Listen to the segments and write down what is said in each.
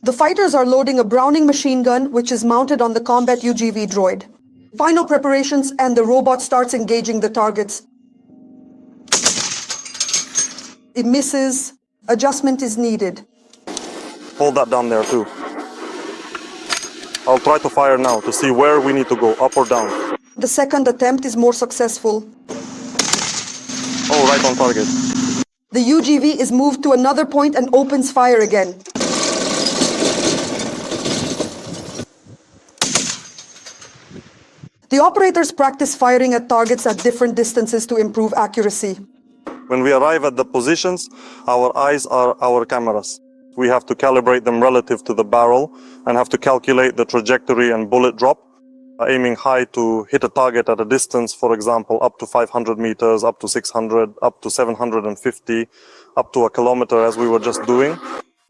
The fighters are loading a Browning machine gun, which is mounted on the combat UGV droid. Final preparations, and the robot starts engaging the targets. It misses. Adjustment is needed. Hold that down there too. I'll try to fire now to see where we need to go, up or down. The second attempt is more successful. Oh, right on target. The UGV is moved to another point and opens fire again. The operators practice firing at targets at different distances to improve accuracy. When we arrive at the positions, our eyes are our cameras. We have to calibrate them relative to the barrel and have to calculate the trajectory and bullet drop, aiming high to hit a target at a distance, for example, up to 500 meters, up to 600, up to 750, up to a kilometer, as we were just doing.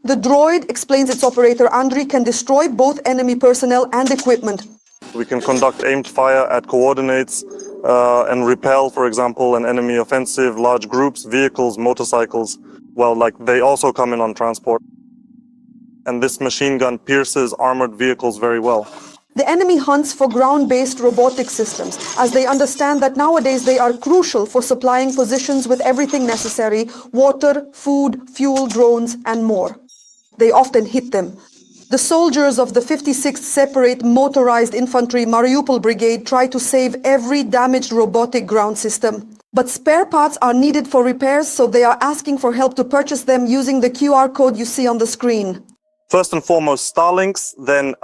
The droid, explains its operator Andriy, can destroy both enemy personnel and equipment. We can conduct aimed fire at coordinates and repel, for example, an enemy offensive, large groups, vehicles, motorcycles. Well, like they also come in on transport. And this machine gun pierces armored vehicles very well. The enemy hunts for ground-based robotic systems, as they understand that nowadays they are crucial for supplying positions with everything necessary: water, food, fuel, drones, and more. They often hit them. The soldiers of the 56th Separate Motorized Infantry Mariupol Brigade try to save every damaged robotic ground system. But spare parts are needed for repairs, so they are asking for help to purchase them using the QR code you see on the screen. First and foremost, Starlinks, then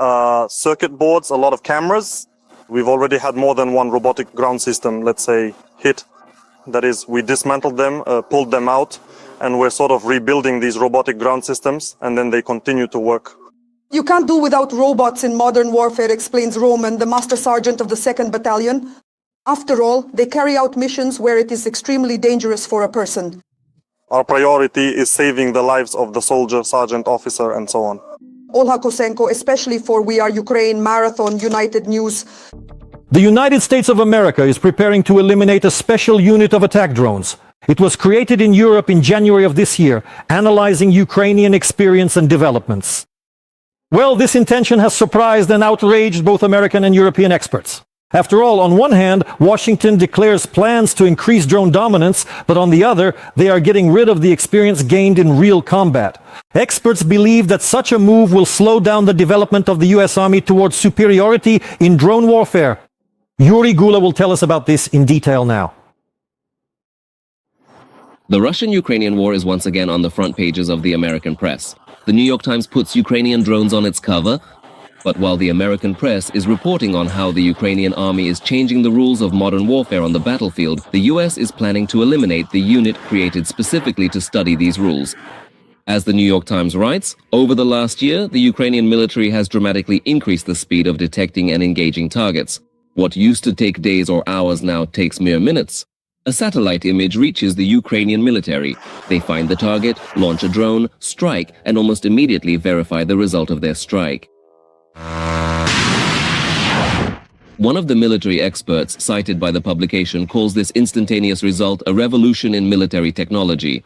circuit boards, a lot of cameras. We've already had more than one robotic ground system, let's say, hit. That is, we dismantled them, pulled them out, and we're sort of rebuilding these robotic ground systems, and then they continue to work. You can't do without robots in modern warfare, explains Roman, the Master Sergeant of the 2nd Battalion. After all, they carry out missions where it is extremely dangerous for a person. Our priority is saving the lives of the soldier, sergeant, officer, and so on. Olha Kosenko, especially for We Are Ukraine Marathon United News. The United States of America is preparing to eliminate a special unit of attack drones. It was created in Europe in January of this year, analyzing Ukrainian experience and developments. Well, this intention has surprised and outraged both American and European experts. After all, on one hand, Washington declares plans to increase drone dominance, but on the other, they are getting rid of the experience gained in real combat. Experts believe that such a move will slow down the development of the U.S. Army towards superiority in drone warfare. Yuri Gula will tell us about this in detail now. The Russian-Ukrainian war is once again on the front pages of the American press. The New York Times puts Ukrainian drones on its cover, but while the American press is reporting on how the Ukrainian army is changing the rules of modern warfare on the battlefield, the US is planning to eliminate the unit created specifically to study these rules. As the New York Times writes, over the last year, the Ukrainian military has dramatically increased the speed of detecting and engaging targets. What used to take days or hours now takes mere minutes. A satellite image reaches the Ukrainian military. They find the target, launch a drone, strike, and almost immediately verify the result of their strike. One of the military experts cited by the publication calls this instantaneous result a revolution in military technology.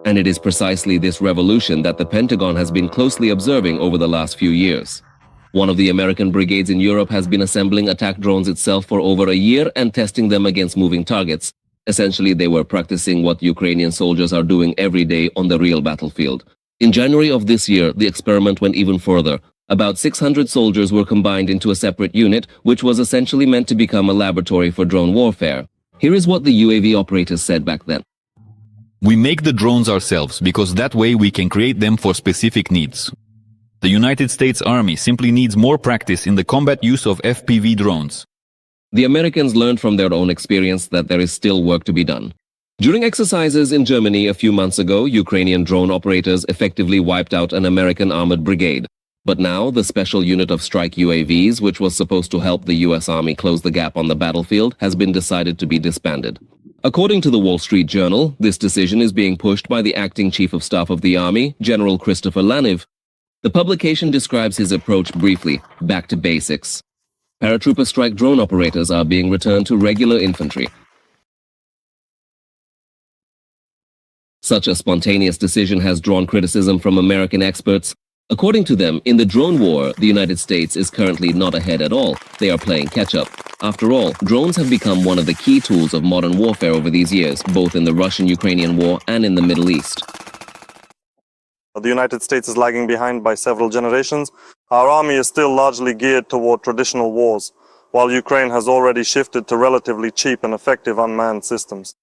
And it is precisely this revolution that the Pentagon has been closely observing over the last few years. One of the American brigades in Europe has been assembling attack drones itself for over a year and testing them against moving targets. Essentially, they were practicing what Ukrainian soldiers are doing every day on the real battlefield. In January of this year, the experiment went even further. About 600 soldiers were combined into a separate unit, which was essentially meant to become a laboratory for drone warfare. Here is what the UAV operators said back then. We make the drones ourselves because that way we can create them for specific needs. The United States Army simply needs more practice in the combat use of FPV drones. The Americans learned from their own experience that there is still work to be done. During exercises in Germany a few months ago, Ukrainian drone operators effectively wiped out an American armored brigade. But now, the special unit of strike UAVs, which was supposed to help the US Army close the gap on the battlefield, has been decided to be disbanded. According to the Wall Street Journal, this decision is being pushed by the acting Chief of Staff of the Army, General Christopher Laniv. The publication describes his approach briefly: back to basics. Paratrooper strike drone operators are being returned to regular infantry. Such a spontaneous decision has drawn criticism from American experts. According to them, in the drone war, the United States is currently not ahead at all. They are playing catch-up. After all, drones have become one of the key tools of modern warfare over these years, both in the Russian-Ukrainian war and in the Middle East. The United States is lagging behind by several generations. Our army is still largely geared toward traditional wars, while Ukraine has already shifted to relatively cheap and effective unmanned systems.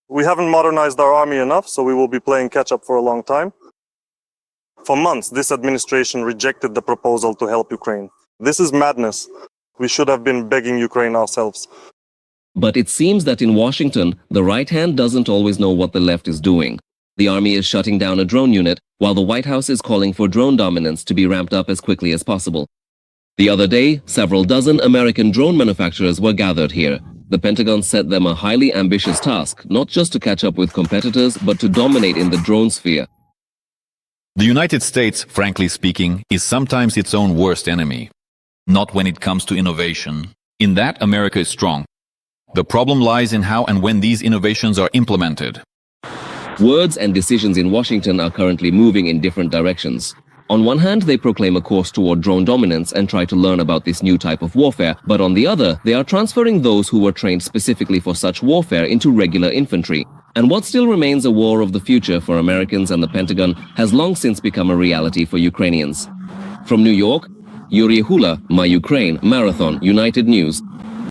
We haven't modernized our army enough, so we will be playing catch-up for a long time. For months, this administration rejected the proposal to help Ukraine. This is madness. We should have been begging Ukraine ourselves. But it seems that in Washington, the right hand doesn't always know what the left is doing. The army is shutting down a drone unit, while the White House is calling for drone dominance to be ramped up as quickly as possible. The other day, several dozen American drone manufacturers were gathered here. The Pentagon set them a highly ambitious task, not just to catch up with competitors, but to dominate in the drone sphere. The United States, frankly speaking, is sometimes its own worst enemy. Not when it comes to innovation. In that, America is strong. The problem lies in how and when these innovations are implemented. Words and decisions in Washington are currently moving in different directions. On one hand, they proclaim a course toward drone dominance and try to learn about this new type of warfare, but on the other, they are transferring those who were trained specifically for such warfare into regular infantry. And what still remains a war of the future for Americans and the Pentagon has long since become a reality for Ukrainians. From New York, Yuri Hula, My Ukraine, Marathon, United News.